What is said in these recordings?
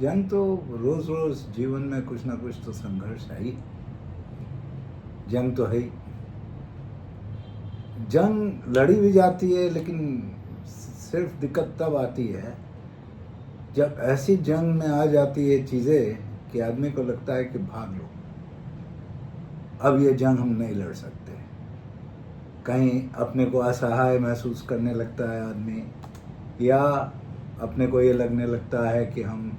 जंग तो रोज़ रोज़ जीवन में कुछ ना कुछ तो संघर्ष है ही। जंग तो है ही। जंग लड़ी भी जाती है, लेकिन सिर्फ दिक्कत तब आती है जब ऐसी जंग में आ जाती है चीज़ें कि आदमी को लगता है कि भाग लो, अब ये जंग हम नहीं लड़ सकते। कहीं अपने को असहाय महसूस करने लगता है आदमी, या अपने को ये लगने लगता है कि हम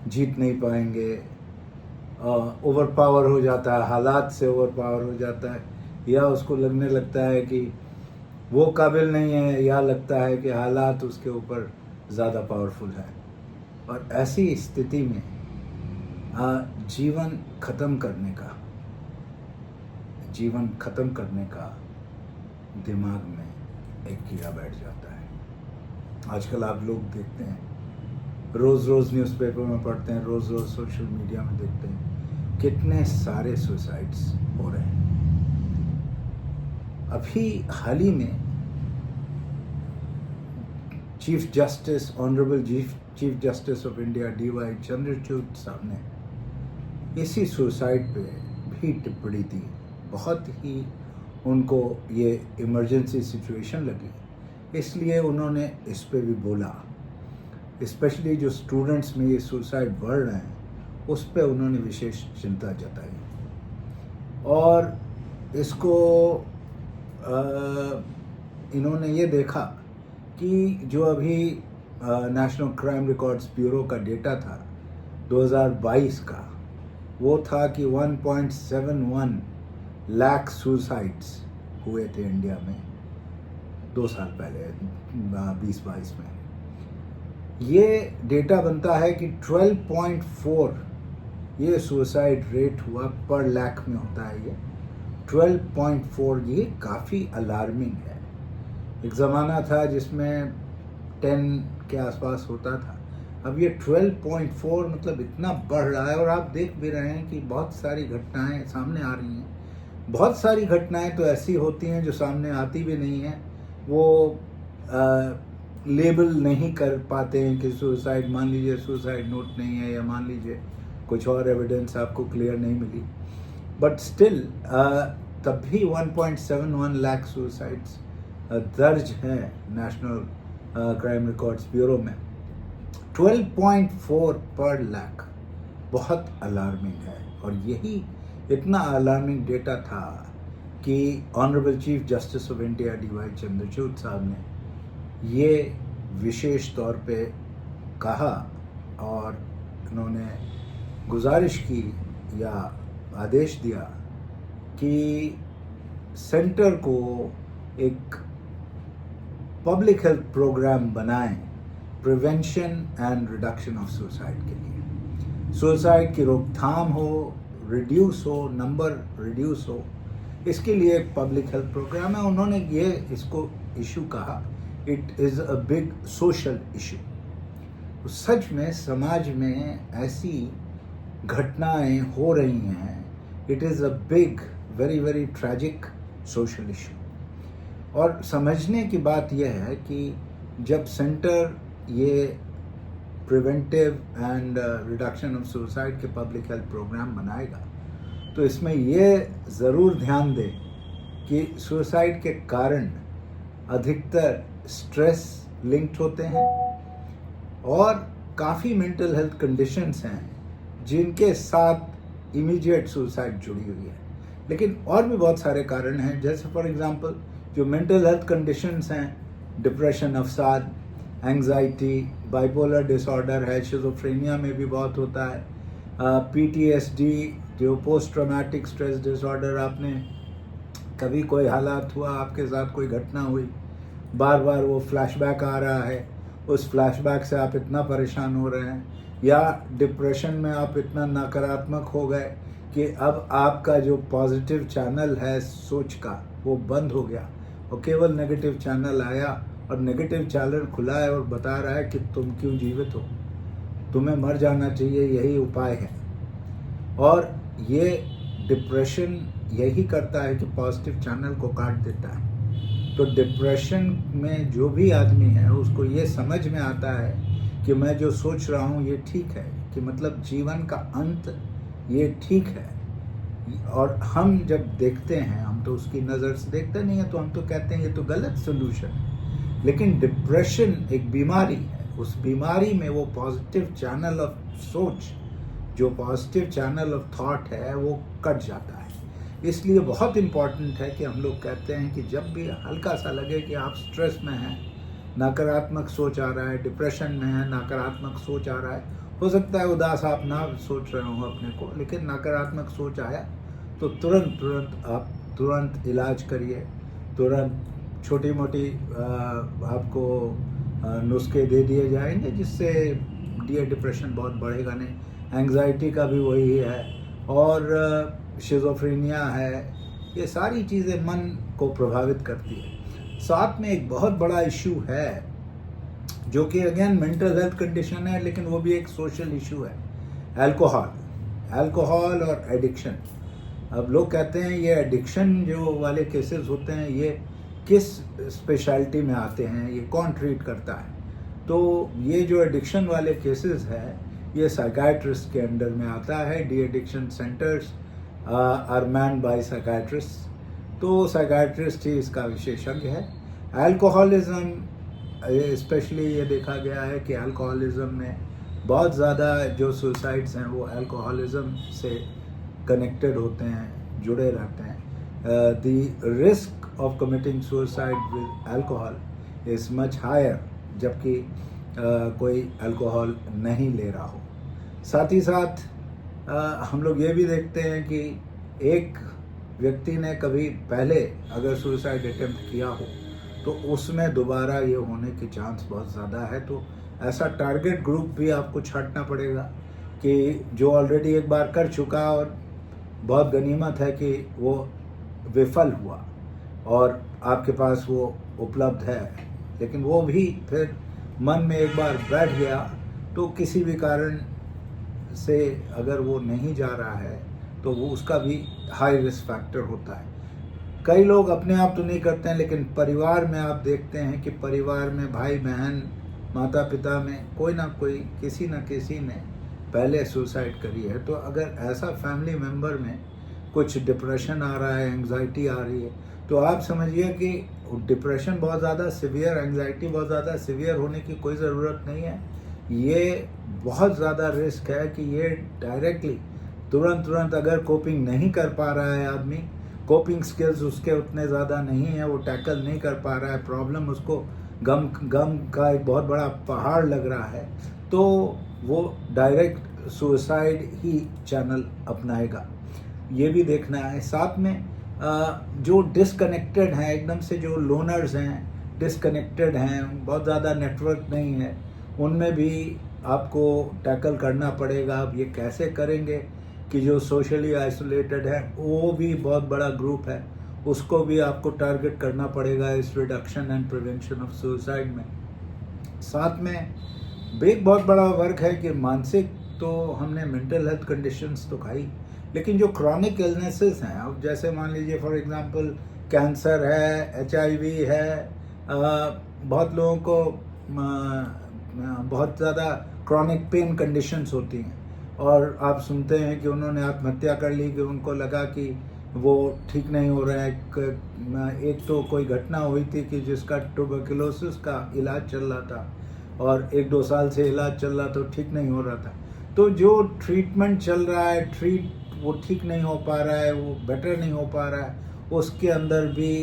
जीत नहीं पाएंगे, ओवर पावर हो जाता है, हालात से ओवर पावर हो जाता है, या उसको लगने लगता है कि वो काबिल नहीं है, या लगता है कि हालात उसके ऊपर ज़्यादा पावरफुल है। और ऐसी स्थिति में जीवन ख़त्म करने का दिमाग में एक कीड़ा बैठ जाता है। आजकल आप लोग देखते हैं, रोज़ रोज़ न्यूज़पेपर में पढ़ते हैं, रोज़ रोज़ सोशल मीडिया में देखते हैं, कितने सारे सुसाइड्स हो रहे हैं। अभी हाल ही में honourable chief justice of India DY Chandrachud साहब ने इसी सुसाइड पे भी टिप्पणी दी। बहुत ही उनको ये इमरजेंसी सिचुएशन लगी, इसलिए उन्होंने इस पे भी बोला। स्पेशली जो स्टूडेंट्स में ये सुसाइड बढ़ रहे हैं, उस पे उन्होंने विशेष चिंता जताई। और इसको इन्होंने ये देखा कि जो अभी नेशनल क्राइम रिकॉर्ड्स ब्यूरो का डेटा था 2022 का, वो था कि 1.71 लाख सुसाइड्स हुए थे इंडिया में 2 साल पहले, 2022 में। ये डेटा बनता है कि 12.4 ये सुसाइड रेट हुआ पर लाख में होता है। ये 12.4 ये काफ़ी अलार्मिंग है। एक ज़माना था जिसमें 10 के आसपास होता था, अब ये 12.4 मतलब इतना बढ़ रहा है। और आप देख भी रहे हैं कि बहुत सारी घटनाएं सामने आ रही हैं। बहुत सारी घटनाएं तो ऐसी होती हैं जो सामने आती भी नहीं हैं, वो लेबल नहीं कर पाते हैं कि सुसाइड, मान लीजिए सुसाइड नोट नहीं है, या मान लीजिए कुछ और एविडेंस आपको क्लियर नहीं मिली, बट स्टिल तब भी 1.71 लाख सुसाइड्स दर्ज हैं नेशनल क्राइम रिकॉर्ड्स ब्यूरो में। 12.4 पर लाख बहुत अलार्मिंग है। और यही इतना अलार्मिंग डेटा था कि honourable chief justice of India DY Chandrachud साहब ने ये विशेष तौर पे कहा, और उन्होंने गुजारिश की या आदेश दिया कि सेंटर को एक पब्लिक हेल्थ प्रोग्राम बनाएं prevention and reduction of suicide के लिए। सुसाइड की रोकथाम हो, रिड्यूस हो, नंबर रिड्यूस हो, इसके लिए एक पब्लिक हेल्थ प्रोग्राम है। उन्होंने ये इसको इशू कहा, it is a big social issue. सच में समाज में ऐसी घटनाएं हो रही हैं, it is a big very very tragic social issue. और समझने की बात यह है कि जब सेंटर ये preventive and reduction of suicide के पब्लिक हेल्थ प्रोग्राम बनाएगा, तो इसमें ये ज़रूर ध्यान दें कि सुसाइड के कारण अधिकतर स्ट्रेस लिंक्ड होते हैं, और काफ़ी मेंटल हेल्थ कंडीशंस हैं जिनके साथ इमीडिएट सुसाइड जुड़ी हुई है। लेकिन और भी बहुत सारे कारण हैं, जैसे फॉर एग्जांपल जो मेंटल हेल्थ कंडीशंस हैं, डिप्रेशन, अवसाद, एंग्जाइटी, बाइपोलर डिसऑर्डर है, शिज़ोफ्रेनिया में भी बहुत होता है, PTSD जो पोस्ट ट्रॉमेटिक स्ट्रेस डिसऑर्डर, आपने कभी कोई हालात हुआ, आपके साथ कोई घटना हुई, बार बार वो फ्लैशबैक आ रहा है, उस फ्लैशबैक से आप इतना परेशान हो रहे हैं, या डिप्रेशन में आप इतना नकारात्मक हो गए कि अब आपका जो पॉजिटिव चैनल है सोच का वो बंद हो गया, और केवल नेगेटिव चैनल आया, और नेगेटिव चैनल खुला है और बता रहा है कि तुम क्यों जीवित हो, तुम्हें मर जाना चाहिए, यही उपाय है। और ये डिप्रेशन यही करता है कि पॉजिटिव चैनल को काट देता है। तो डिप्रेशन में जो भी आदमी है उसको ये समझ में आता है कि मैं जो सोच रहा हूँ ये ठीक है, कि मतलब जीवन का अंत ये ठीक है। और हम जब देखते हैं, हम तो उसकी नज़र से देखते नहीं हैं, तो हम तो कहते हैं ये तो गलत सोल्यूशन है। लेकिन डिप्रेशन एक बीमारी है, उस बीमारी में वो पॉजिटिव चैनल ऑफ सोच, जो पॉजिटिव चैनल ऑफ थॉट है, वो कट जाता है। इसलिए बहुत इम्पॉर्टेंट है कि हम लोग कहते हैं कि जब भी हल्का सा लगे कि आप स्ट्रेस में हैं, नकारात्मक सोच आ रहा है, डिप्रेशन में है, नकारात्मक सोच आ रहा है, हो सकता है उदास आप ना सोच रहे हो अपने को, लेकिन नकारात्मक सोच आया तो तुरंत इलाज करिए। तुरंत छोटी मोटी आपको नुस्खे दे दिए जाएंगे जिससे डिप्रेशन बहुत बढ़ेगा नहीं। एंग्जाइटी का भी वही है, और शिज़ोफ्रेनिया है, ये सारी चीज़ें मन को प्रभावित करती है। साथ में एक बहुत बड़ा इशू है जो कि अगेन मेंटल हेल्थ कंडीशन है, लेकिन वो भी एक सोशल इशू है, अल्कोहल और एडिक्शन। अब लोग कहते हैं ये एडिक्शन जो वाले केसेस होते हैं, ये किस स्पेशलिटी में आते हैं, ये कौन ट्रीट करता है? तो ये जो एडिक्शन वाले केसेस है, ये साइकाइट्रिस्ट के अंडर में आता है। De addiction centres are manned by psychiatrist, तो साइकाइट्रिस्ट ही इसका विशेषज्ञ है। अल्कोहलिज्म स्पेशली ये देखा गया है कि अल्कोहलिज्म में बहुत ज़्यादा जो सुसाइड्स हैं वो अल्कोहलिज्म से कनेक्टेड होते हैं, जुड़े रहते हैं। The risk of committing suicide with alcohol is much higher, जबकि कोई अल्कोहल नहीं ले रहा हो। साथ ही साथ हम लोग ये भी देखते हैं कि एक व्यक्ति ने कभी पहले अगर सुसाइड अटेम्प्ट किया हो तो उसमें दोबारा ये होने के चांस बहुत ज़्यादा है। तो ऐसा टारगेट ग्रुप भी आपको छांटना पड़ेगा कि जो ऑलरेडी एक बार कर चुका और बहुत गनीमत है कि वो विफल हुआ और आपके पास वो उपलब्ध है, लेकिन वो भी फिर मन में एक बार बैठ गया तो किसी भी कारण से अगर वो नहीं जा रहा है तो वो उसका भी हाई रिस्क फैक्टर होता है। कई लोग अपने आप तो नहीं करते हैं, लेकिन परिवार में आप देखते हैं कि परिवार में भाई बहन, माता पिता में कोई ना कोई, किसी न किसी ने पहले सुसाइड करी है। तो अगर ऐसा फैमिली मेम्बर में कुछ डिप्रेशन आ रहा है, एंग्जाइटी आ रही है, तो आप समझिए कि डिप्रेशन बहुत ज़्यादा सिवियर, एंग्जाइटी बहुत ज़्यादा सिवियर होने की कोई ज़रूरत नहीं है। ये बहुत ज़्यादा रिस्क है कि ये डायरेक्टली तुरंत अगर कोपिंग नहीं कर पा रहा है आदमी, कोपिंग स्किल्स उसके उतने ज़्यादा नहीं है, वो टैकल नहीं कर पा रहा है, प्रॉब्लम उसको गम का एक बहुत बड़ा पहाड़ लग रहा है, तो वो डायरेक्ट सुसाइड ही चैनल अपनाएगा। ये भी देखना है। साथ में जो डिसकनेक्टेड हैं, एकदम से जो लोनर्स हैं, डिसकनेक्टेड हैं, बहुत ज़्यादा नेटवर्क नहीं है, उनमें भी आपको टैकल करना पड़ेगा। अब ये कैसे करेंगे कि जो सोशली आइसोलेटेड है, वो भी बहुत बड़ा ग्रुप है, उसको भी आपको टारगेट करना पड़ेगा इस reduction and prevention of suicide में। साथ में एक बहुत बड़ा वर्क है कि मानसिक, तो हमने मेंटल हेल्थ कंडीशंस तो खाई, लेकिन जो क्रॉनिक इलनेसेस हैं, अब जैसे मान लीजिए फॉर एग्जांपल कैंसर है, HIV है, बहुत लोगों को बहुत ज़्यादा क्रॉनिक पेन कंडीशंस होती हैं और आप सुनते हैं कि उन्होंने आत्महत्या कर ली कि उनको लगा कि वो ठीक नहीं हो रहा है। एक तो कोई घटना हुई थी कि जिसका ट्यूबरकुलोसिस का इलाज चल रहा था और 1-2 साल से इलाज चल रहा था, तो ठीक नहीं हो रहा था। तो जो ट्रीटमेंट चल रहा है, वो ठीक नहीं हो पा रहा है, वो बेटर नहीं हो पा रहा है, उसके अंदर भी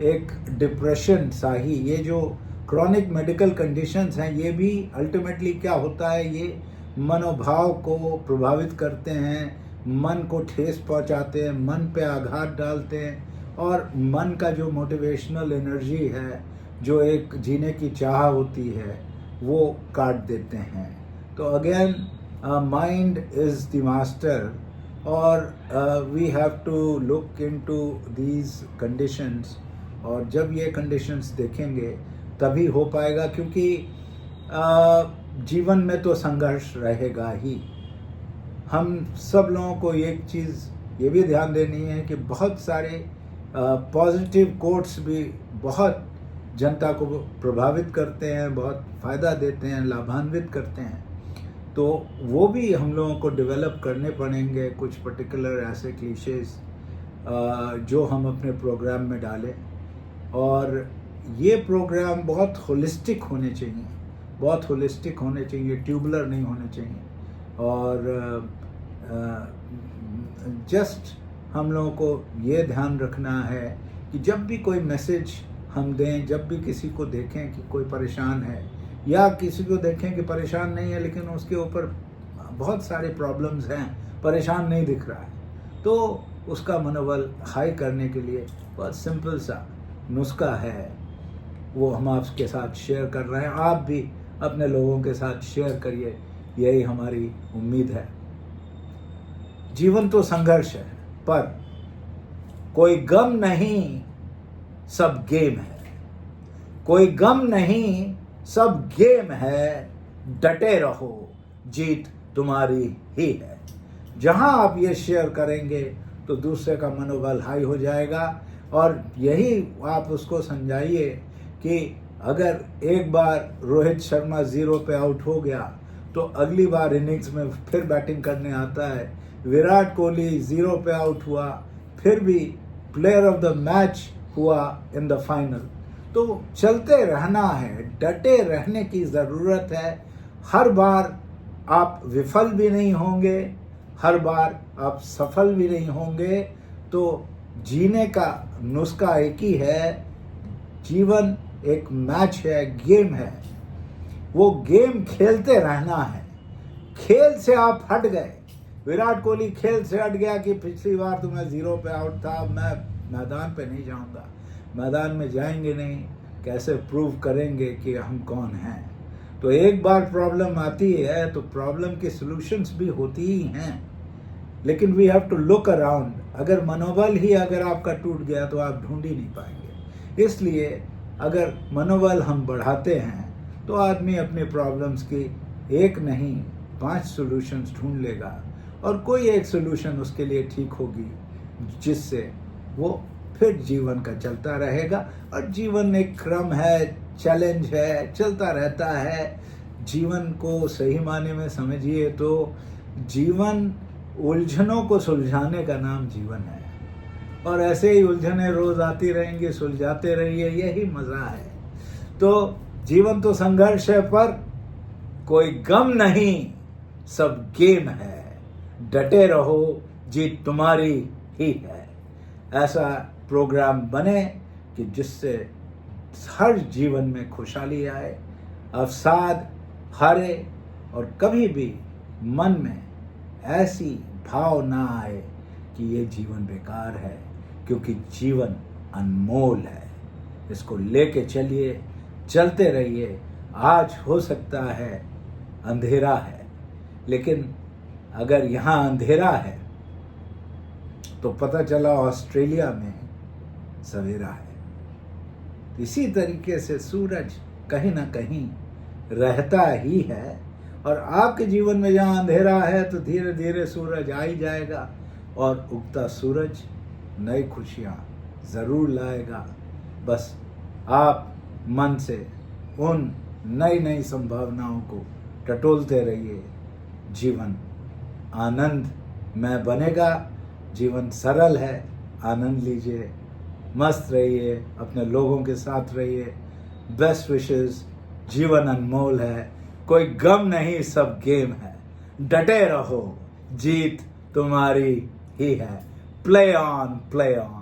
एक डिप्रेशन सा ही, ये जो क्रॉनिक मेडिकल कंडीशंस हैं, ये भी अल्टीमेटली क्या होता है, ये मनोभाव को प्रभावित करते हैं, मन को ठेस पहुंचाते हैं, मन पे आघात डालते हैं और मन का जो मोटिवेशनल एनर्जी है, जो एक जीने की चाह होती है, वो काट देते हैं। तो again mind is the master और we have to look into these conditions, और जब ये कंडीशंस देखेंगे तभी हो पाएगा, क्योंकि जीवन में तो संघर्ष रहेगा ही। हम सब लोगों को एक चीज़ ये भी ध्यान देनी है कि बहुत सारे पॉजिटिव कोट्स भी बहुत जनता को प्रभावित करते हैं, बहुत फ़ायदा देते हैं, लाभान्वित करते हैं, तो वो भी हम लोगों को डेवलप करने पड़ेंगे, कुछ पर्टिकुलर ऐसे क्लीशेस जो हम अपने प्रोग्राम में डालें। और ये प्रोग्राम बहुत होलिस्टिक होने चाहिए, बहुत होलिस्टिक होने चाहिए, ट्यूबुलर नहीं होने चाहिए। और जस्ट हम लोगों को ये ध्यान रखना है कि जब भी कोई मैसेज हम दें, जब भी किसी को देखें कि कोई परेशान है, या किसी को देखें कि परेशान नहीं है लेकिन उसके ऊपर बहुत सारे प्रॉब्लम्स हैं, परेशान नहीं दिख रहा है, तो उसका मनोबल हाई करने के लिए बहुत सिंपल सा नुस्खा है, वो हम आपके साथ शेयर कर रहे हैं। आप भी अपने लोगों के साथ शेयर करिए, यही हमारी उम्मीद है। जीवन तो संघर्ष है, पर कोई गम नहीं, सब गेम है। कोई गम नहीं, सब गेम है। डटे रहो, जीत तुम्हारी ही है। जहां आप ये शेयर करेंगे तो दूसरे का मनोबल हाई हो जाएगा। और यही आप उसको समझाइए कि अगर एक बार रोहित शर्मा 0 पे आउट हो गया तो अगली बार इनिंग्स में फिर बैटिंग करने आता है। विराट कोहली 0 पे आउट हुआ, फिर भी प्लेयर ऑफ द मैच हुआ इन द फाइनल। तो चलते रहना है, डटे रहने की ज़रूरत है। हर बार आप विफल भी नहीं होंगे, हर बार आप सफल भी नहीं होंगे। तो जीने का नुस्खा एक ही है, जीवन एक मैच है, गेम है। वो गेम खेलते रहना है। खेल से आप हट गए, विराट कोहली खेल से हट गया कि पिछली बार तो मैं 0 पे आउट था, मैं मैदान पे नहीं जाऊंगा। मैदान में जाएंगे नहीं, कैसे प्रूव करेंगे कि हम कौन हैं। तो एक बार प्रॉब्लम आती है तो प्रॉब्लम के सॉल्यूशंस भी होती ही हैं, लेकिन we have to look around. अगर मनोबल ही अगर आपका टूट गया तो आप ढूंढ ही नहीं पाएंगे। इसलिए अगर मनोबल हम बढ़ाते हैं तो आदमी अपने प्रॉब्लम्स की एक नहीं 5 सॉल्यूशंस ढूंढ लेगा, और कोई एक सॉल्यूशन उसके लिए ठीक होगी, जिससे वो फिर जीवन का चलता रहेगा। और जीवन एक क्रम है, चैलेंज है, चलता रहता है। जीवन को सही माने में समझिए तो जीवन उलझनों को सुलझाने का नाम जीवन है। और ऐसे ही उलझने रोज आती रहेंगी, सुलझाते रहिए, यही मजा है। तो जीवन तो संघर्ष है, पर कोई गम नहीं, सब गेम है। डटे रहो, जीत तुम्हारी ही है। ऐसा प्रोग्राम बने कि जिससे हर जीवन में खुशहाली आए, अवसाद हारे, और कभी भी मन में ऐसी भाव ना आए कि ये जीवन बेकार है, क्योंकि जीवन अनमोल है। इसको लेके चलिए, चलते रहिए। आज हो सकता है अंधेरा है, लेकिन अगर यहाँ अंधेरा है तो पता चला ऑस्ट्रेलिया में सवेरा है। इसी तरीके से सूरज कहीं ना कहीं रहता ही है, और आपके जीवन में जहाँ अंधेरा है तो धीरे धीरे सूरज आ ही जाएगा, और उगता सूरज नई खुशियाँ ज़रूर लाएगा। बस आप मन से उन नई नई संभावनाओं को टटोलते रहिए। जीवन आनंद में बनेगा। जीवन सरल है, आनंद लीजिए, मस्त रहिए, अपने लोगों के साथ रहिए। Best wishes. जीवन अनमोल है, कोई गम नहीं, सब गेम है। डटे रहो, जीत तुम्हारी ही है। Play on, play on.